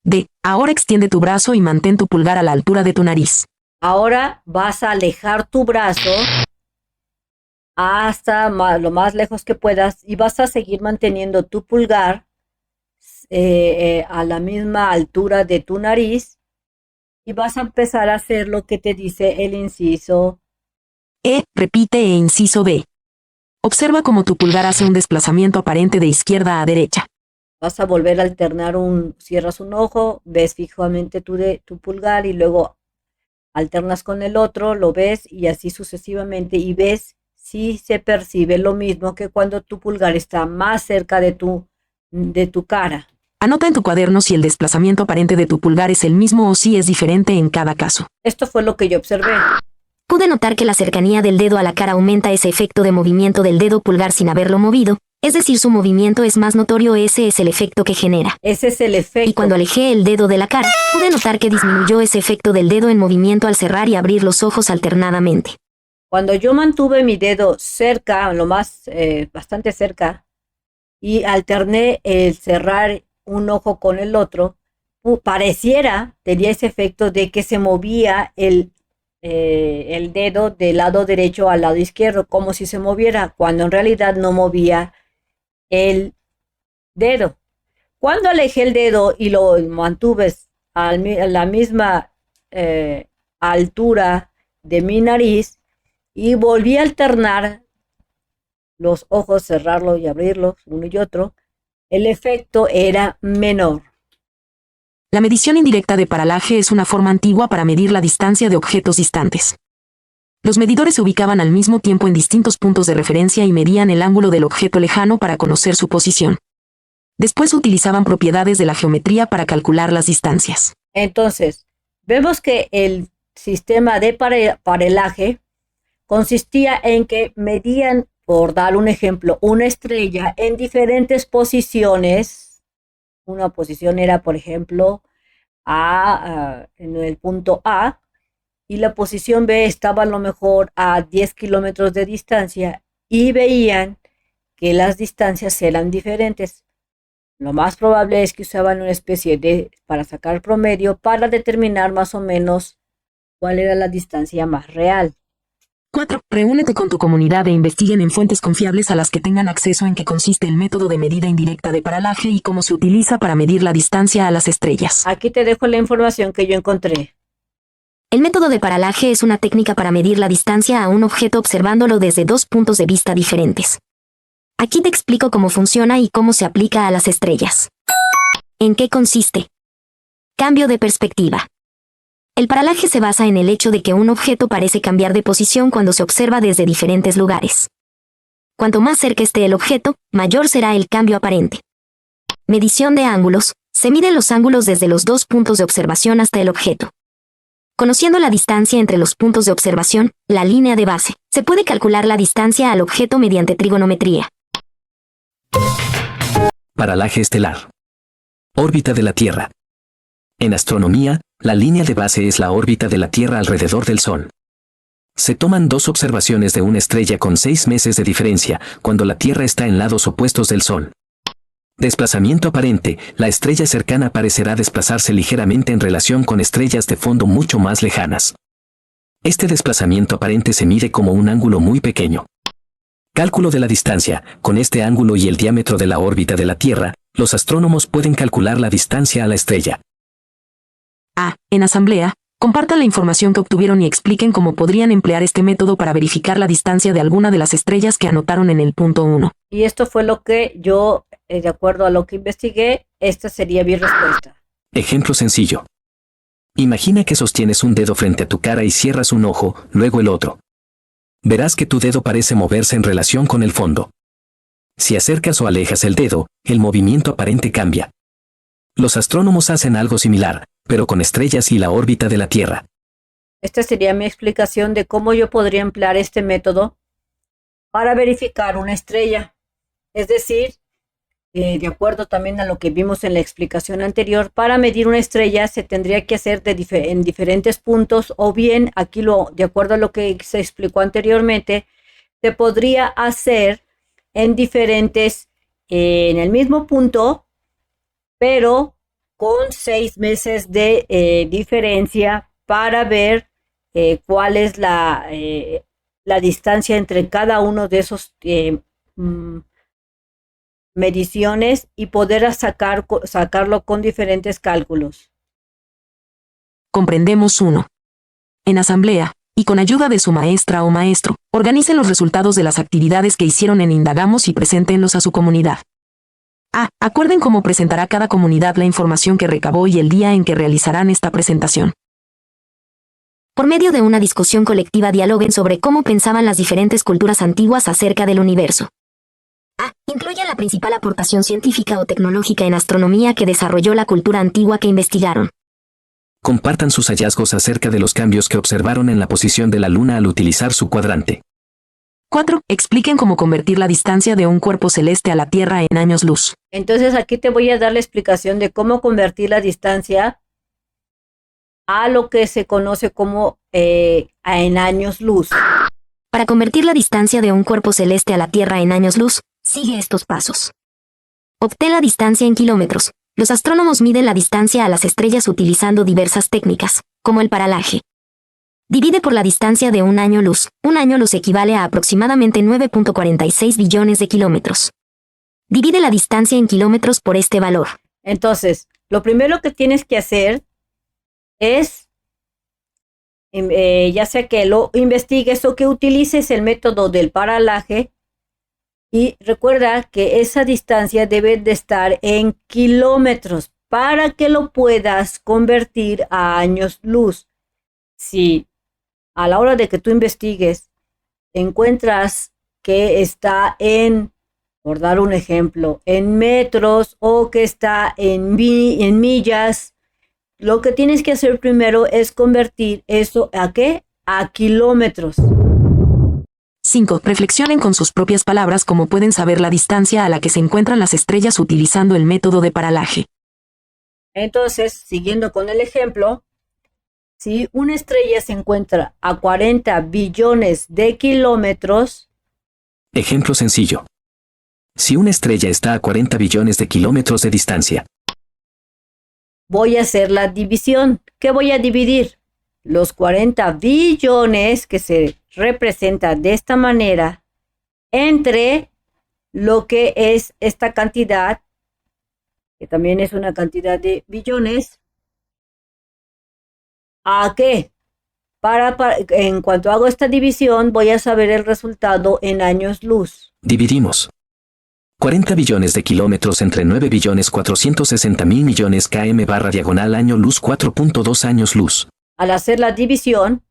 D. Ahora extiende tu brazo y mantén tu pulgar a la altura de tu nariz. Ahora vas a alejar tu brazo hasta lo más lejos que puedas y vas a seguir manteniendo tu pulgar a la misma altura de tu nariz y vas a empezar a hacer lo que te dice el inciso. Repite inciso B. Observa cómo tu pulgar hace un desplazamiento aparente de izquierda a derecha. Vas a volver a alternar cierras un ojo, ves fijamente tu pulgar y luego alternas con el otro, lo ves y así sucesivamente y ves si se percibe lo mismo que cuando tu pulgar está más cerca de tu cara. Anota en tu cuaderno si el desplazamiento aparente de tu pulgar es el mismo o si es diferente en cada caso. Esto fue lo que yo observé. Pude notar que la cercanía del dedo a la cara aumenta ese efecto de movimiento del dedo pulgar sin haberlo movido, es decir, su movimiento es más notorio, ese es el efecto que genera. Ese es el efecto. Y cuando alejé el dedo de la cara, pude notar que disminuyó ese efecto del dedo en movimiento al cerrar y abrir los ojos alternadamente. Cuando yo mantuve mi dedo cerca, bastante cerca, y alterné el cerrar un ojo con el otro, tenía ese efecto de que se movía el dedo del lado derecho al lado izquierdo, como si se moviera, cuando en realidad no movía el dedo. Cuando alejé el dedo y lo mantuve a la misma altura de mi nariz y volví a alternar los ojos, cerrarlos y abrirlos, uno y otro, el efecto era menor. La medición indirecta de paralaje es una forma antigua para medir la distancia de objetos distantes. Los medidores se ubicaban al mismo tiempo en distintos puntos de referencia y medían el ángulo del objeto lejano para conocer su posición. Después utilizaban propiedades de la geometría para calcular las distancias. Entonces, vemos que el sistema de paralaje consistía en que medían, por dar un ejemplo, una estrella en diferentes posiciones. Una posición era, por ejemplo, en el punto A, y la posición B estaba a lo mejor a 10 kilómetros de distancia, y veían que las distancias eran diferentes. Lo más probable es que usaban una especie para sacar promedio, para determinar más o menos cuál era la distancia más real. 4. Reúnete con tu comunidad e investiguen en fuentes confiables a las que tengan acceso en qué consiste el método de medida indirecta de paralaje y cómo se utiliza para medir la distancia a las estrellas. Aquí te dejo la información que yo encontré. El método de paralaje es una técnica para medir la distancia a un objeto observándolo desde dos puntos de vista diferentes. Aquí te explico cómo funciona y cómo se aplica a las estrellas. ¿En qué consiste? Cambio de perspectiva. El paralaje se basa en el hecho de que un objeto parece cambiar de posición cuando se observa desde diferentes lugares. Cuanto más cerca esté el objeto, mayor será el cambio aparente. Medición de ángulos. Se miden los ángulos desde los dos puntos de observación hasta el objeto. Conociendo la distancia entre los puntos de observación, la línea de base, se puede calcular la distancia al objeto mediante trigonometría. Paralaje estelar. Órbita de la Tierra. En astronomía, la línea de base es la órbita de la Tierra alrededor del Sol. Se toman dos observaciones de una estrella con 6 meses de diferencia, cuando la Tierra está en lados opuestos del Sol. Desplazamiento aparente, la estrella cercana parecerá desplazarse ligeramente en relación con estrellas de fondo mucho más lejanas. Este desplazamiento aparente se mide como un ángulo muy pequeño. Cálculo de la distancia. Con este ángulo y el diámetro de la órbita de la Tierra, los astrónomos pueden calcular la distancia a la estrella. A. En asamblea, compartan la información que obtuvieron y expliquen cómo podrían emplear este método para verificar la distancia de alguna de las estrellas que anotaron en el punto 1. Y esto fue lo que yo, de acuerdo a lo que investigué, esta sería mi respuesta. Ejemplo sencillo. Imagina que sostienes un dedo frente a tu cara y cierras un ojo, luego el otro. Verás que tu dedo parece moverse en relación con el fondo. Si acercas o alejas el dedo, el movimiento aparente cambia. Los astrónomos hacen algo similar, pero con estrellas y la órbita de la Tierra. Esta sería mi explicación de cómo yo podría emplear este método para verificar una estrella. Es decir, de acuerdo también a lo que vimos en la explicación anterior, para medir una estrella se tendría que hacer en diferentes puntos, o bien, de acuerdo a lo que se explicó anteriormente, se podría hacer en el mismo punto, pero con 6 meses de diferencia para ver cuál es la distancia entre cada uno de esos mediciones y poder sacarlo con diferentes cálculos. Comprendemos 1. En asamblea, y con ayuda de su maestra o maestro, organicen los resultados de las actividades que hicieron en Indagamos y preséntenlos a su comunidad. A. Acuerden cómo presentará cada comunidad la información que recabó y el día en que realizarán esta presentación. Por medio de una discusión colectiva dialoguen sobre cómo pensaban las diferentes culturas antiguas acerca del universo. A. Incluyan la principal aportación científica o tecnológica en astronomía que desarrolló la cultura antigua que investigaron. Compartan sus hallazgos acerca de los cambios que observaron en la posición de la Luna al utilizar su cuadrante. 4. Expliquen cómo convertir la distancia de un cuerpo celeste a la Tierra en años luz. Entonces aquí te voy a dar la explicación de cómo convertir la distancia a lo que se conoce como en años luz. Para convertir la distancia de un cuerpo celeste a la Tierra en años luz, sigue estos pasos. Obtén la distancia en kilómetros. Los astrónomos miden la distancia a las estrellas utilizando diversas técnicas, como el paralaje. Divide por la distancia de un año luz. Un año luz equivale a aproximadamente 9.46 billones de kilómetros. Divide la distancia en kilómetros por este valor. Entonces, lo primero que tienes que hacer es, ya sea que lo investigues o que utilices el método del paralaje, y recuerda que esa distancia debe de estar en kilómetros para que lo puedas convertir a años luz. Si a la hora de que tú investigues encuentras que está por dar un ejemplo, en metros o que está en millas, lo que tienes que hacer primero es convertir eso ¿a qué? A kilómetros. 5. Reflexionen con sus propias palabras cómo pueden saber la distancia a la que se encuentran las estrellas utilizando el método de paralaje. Entonces, siguiendo con el ejemplo, si una estrella se encuentra a 40 billones de kilómetros. Ejemplo sencillo. Si una estrella está a 40 billones de kilómetros de distancia, voy a hacer la división. ¿Qué voy a dividir? Los 40 billones, que se representa de esta manera, entre lo que es esta cantidad, que también es una cantidad de billones. ¿A qué? En cuanto hago esta división, voy a saber el resultado en años luz. dividimos 40 billones de kilómetros entre 9 billones 460 mil millones km/diagonal año luz 4.2 años luz. Al hacer la división,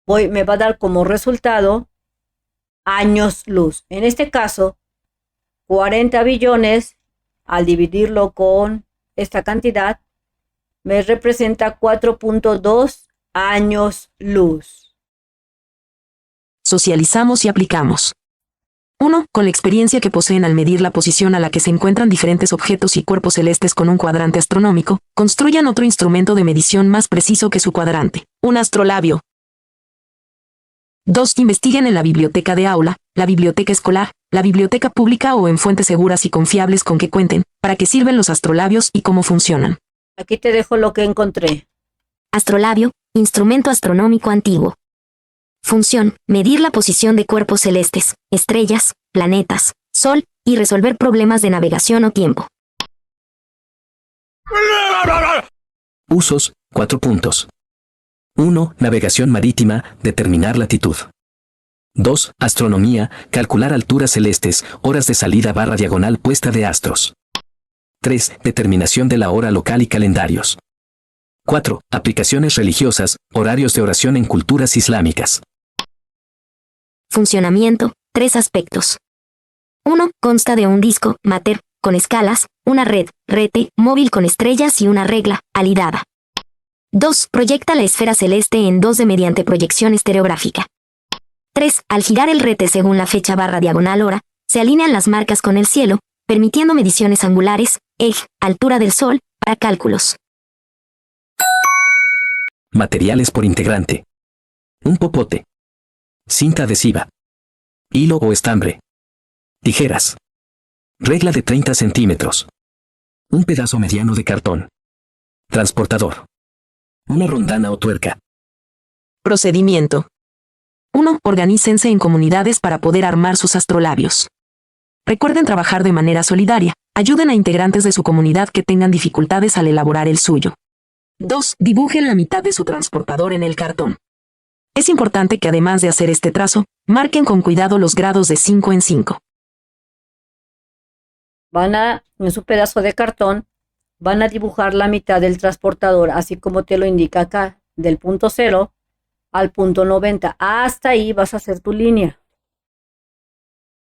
me va a dar como resultado años luz. En este caso, 40 billones, al dividirlo con esta cantidad, me representa 4.2 años luz. Socializamos y aplicamos. 1. Con la experiencia que poseen al medir la posición a la que se encuentran diferentes objetos y cuerpos celestes con un cuadrante astronómico, construyan otro instrumento de medición más preciso que su cuadrante, un astrolabio. 2. Investiguen en la biblioteca de aula, la biblioteca escolar, la biblioteca pública o en fuentes seguras y confiables con que cuenten, para qué sirven los astrolabios y cómo funcionan. Aquí te dejo lo que encontré. Astrolabio, instrumento astronómico antiguo. Función, medir la posición de cuerpos celestes, estrellas, planetas, sol, y resolver problemas de navegación o tiempo. Usos, 4 puntos. 1. Navegación marítima, determinar latitud. 2. Astronomía, calcular alturas celestes, horas de salida / diagonal puesta de astros. 3. Determinación de la hora local y calendarios. 4. Aplicaciones religiosas, horarios de oración en culturas islámicas. Funcionamiento, 3 aspectos. 1. Consta de un disco, mater, con escalas, una red, rete, móvil con estrellas y una regla, alidada. 2. Proyecta la esfera celeste en 2D mediante proyección estereográfica. 3. Al girar el rete según la fecha / diagonal hora, se alinean las marcas con el cielo, permitiendo mediciones angulares, eje, altura del sol, para cálculos. Materiales por integrante. Un popote. Cinta adhesiva. Hilo o estambre. Tijeras. Regla de 30 centímetros. Un pedazo mediano de cartón. Transportador. Una rondana o tuerca. Procedimiento. 1. Organícense en comunidades para poder armar sus astrolabios. Recuerden trabajar de manera solidaria. Ayuden a integrantes de su comunidad que tengan dificultades al elaborar el suyo. 2. Dibujen la mitad de su transportador en el cartón. Es importante que además de hacer este trazo, marquen con cuidado los grados de 5 en 5. En su pedazo de cartón, van a dibujar la mitad del transportador, así como te lo indica acá, del punto 0 al punto 90. Hasta ahí vas a hacer tu línea.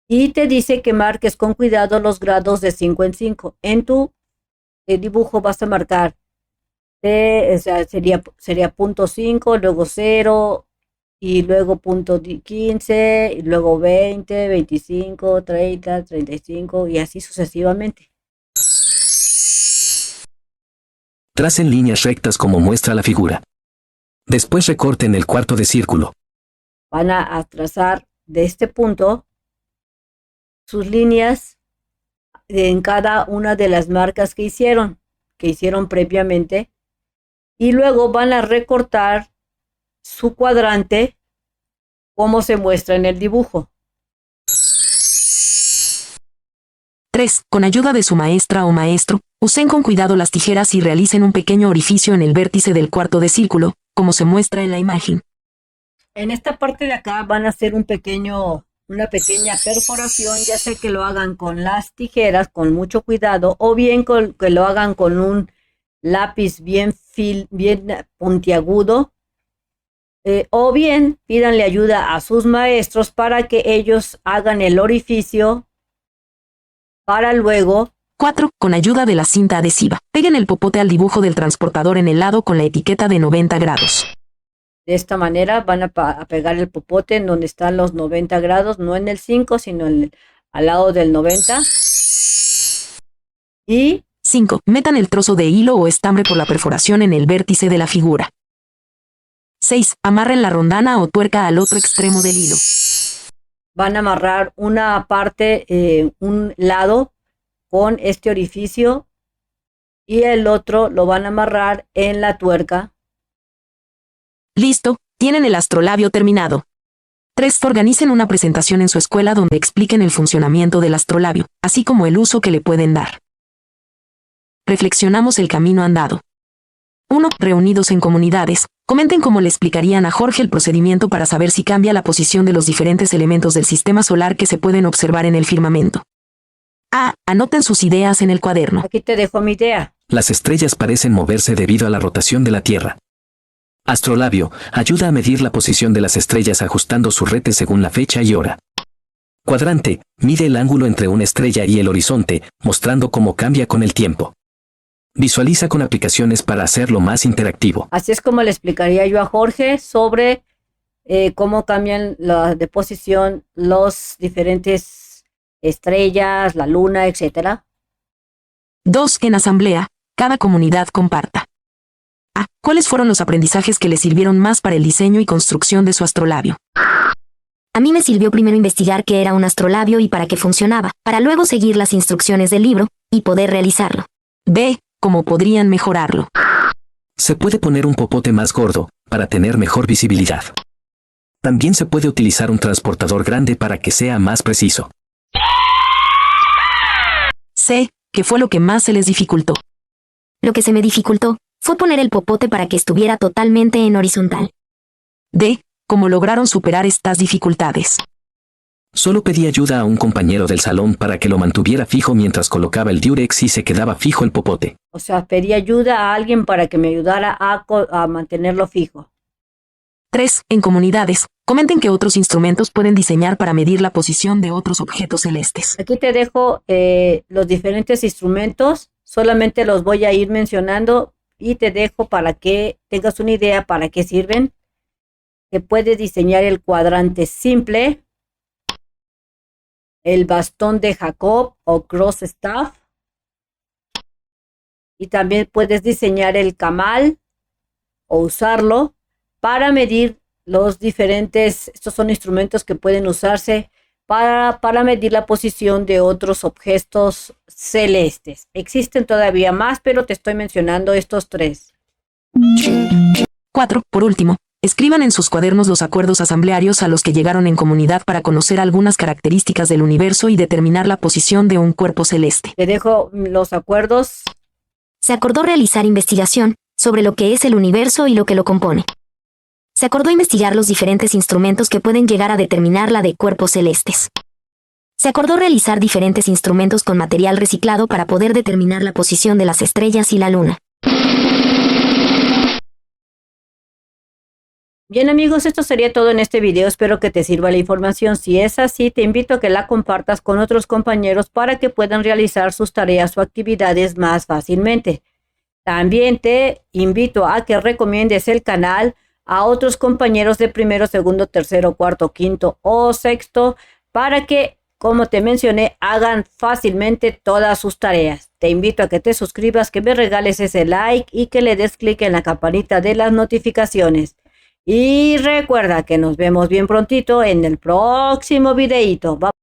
Y te dice que marques con cuidado los grados de 5 en 5. En tu dibujo vas a marcar, sería punto 5, luego 0, y luego punto 15, y luego 20, 25, 30, 35, y así sucesivamente. Tracen líneas rectas como muestra la figura. Después recorten el cuarto de círculo. Van a trazar de este punto sus líneas en cada una de las marcas que hicieron previamente, y luego van a recortar su cuadrante como se muestra en el dibujo. 3. Con ayuda de su maestra o maestro, usen con cuidado las tijeras y realicen un pequeño orificio en el vértice del cuarto de círculo, como se muestra en la imagen. En esta parte de acá van a hacer una pequeña perforación, ya sea que lo hagan con las tijeras con mucho cuidado, o bien que lo hagan con un lápiz bien puntiagudo, o bien pídanle ayuda a sus maestros para que ellos hagan el orificio para luego. 4. Con ayuda de la cinta adhesiva, peguen el popote al dibujo del transportador en el lado con la etiqueta de 90 grados. De esta manera van a pegar el popote en donde están los 90 grados, no en el 5, sino al lado del 90. Y 5. Metan el trozo de hilo o estambre por la perforación en el vértice de la figura. 6. Amarren la rondana o tuerca al otro extremo del hilo. Van a amarrar una parte, un lado con este orificio, y el otro lo van a amarrar en la tuerca. Listo, tienen el astrolabio terminado. 3. Organicen una presentación en su escuela donde expliquen el funcionamiento del astrolabio, así como el uso que le pueden dar. Reflexionamos el camino andado. 1. Reunidos en comunidades, comenten cómo le explicarían a Jorge el procedimiento para saber si cambia la posición de los diferentes elementos del sistema solar que se pueden observar en el firmamento. A. Anoten sus ideas en el cuaderno. Aquí te dejo mi idea. Las estrellas parecen moverse debido a la rotación de la Tierra. Astrolabio ayuda a medir la posición de las estrellas ajustando su rete según la fecha y hora. Cuadrante mide el ángulo entre una estrella y el horizonte, mostrando cómo cambia con el tiempo. Visualiza con aplicaciones para hacerlo más interactivo. Así es como le explicaría yo a Jorge sobre cómo cambian de posición los diferentes estrellas, la luna, etcétera. 2. En asamblea, cada comunidad comparta. A. ¿Cuáles fueron los aprendizajes que le sirvieron más para el diseño y construcción de su astrolabio? A mí me sirvió primero investigar qué era un astrolabio y para qué funcionaba, para luego seguir las instrucciones del libro y poder realizarlo. B. ¿Cómo podrían mejorarlo? Se puede poner un popote más gordo, para tener mejor visibilidad. También se puede utilizar un transportador grande para que sea más preciso. C. ¿Qué fue lo que más se les dificultó? Lo que se me dificultó fue poner el popote para que estuviera totalmente en horizontal. D. ¿Cómo lograron superar estas dificultades? Solo pedí ayuda a un compañero del salón para que lo mantuviera fijo mientras colocaba el diurex y se quedaba fijo el popote. O sea, pedí ayuda a alguien para que me ayudara a mantenerlo fijo. 3. En comunidades, comenten qué otros instrumentos pueden diseñar para medir la posición de otros objetos celestes. Aquí te dejo los diferentes instrumentos, solamente los voy a ir mencionando y te dejo para que tengas una idea para qué sirven. Se puede diseñar el cuadrante simple, el bastón de Jacob o cross staff, y también puedes diseñar el camal o usarlo para medir los diferentes, estos son instrumentos que pueden usarse para medir la posición de otros objetos celestes. Existen todavía más, pero te estoy mencionando estos 3. 4. Por último, escriban en sus cuadernos los acuerdos asamblearios a los que llegaron en comunidad para conocer algunas características del universo y determinar la posición de un cuerpo celeste. Te dejo los acuerdos. Se acordó realizar investigación sobre lo que es el universo y lo que lo compone. Se acordó investigar los diferentes instrumentos que pueden llegar a determinar la de cuerpos celestes. Se acordó realizar diferentes instrumentos con material reciclado para poder determinar la posición de las estrellas y la luna. Bien amigos, esto sería todo en este video. Espero que te sirva la información. Si es así, te invito a que la compartas con otros compañeros para que puedan realizar sus tareas o actividades más fácilmente. También te invito a que recomiendes el canal a otros compañeros de primero, segundo, tercero, cuarto, quinto o sexto para que, como te mencioné, hagan fácilmente todas sus tareas. Te invito a que te suscribas, que me regales ese like y que le des clic en la campanita de las notificaciones. Y recuerda que nos vemos bien prontito en el próximo videito. Bye.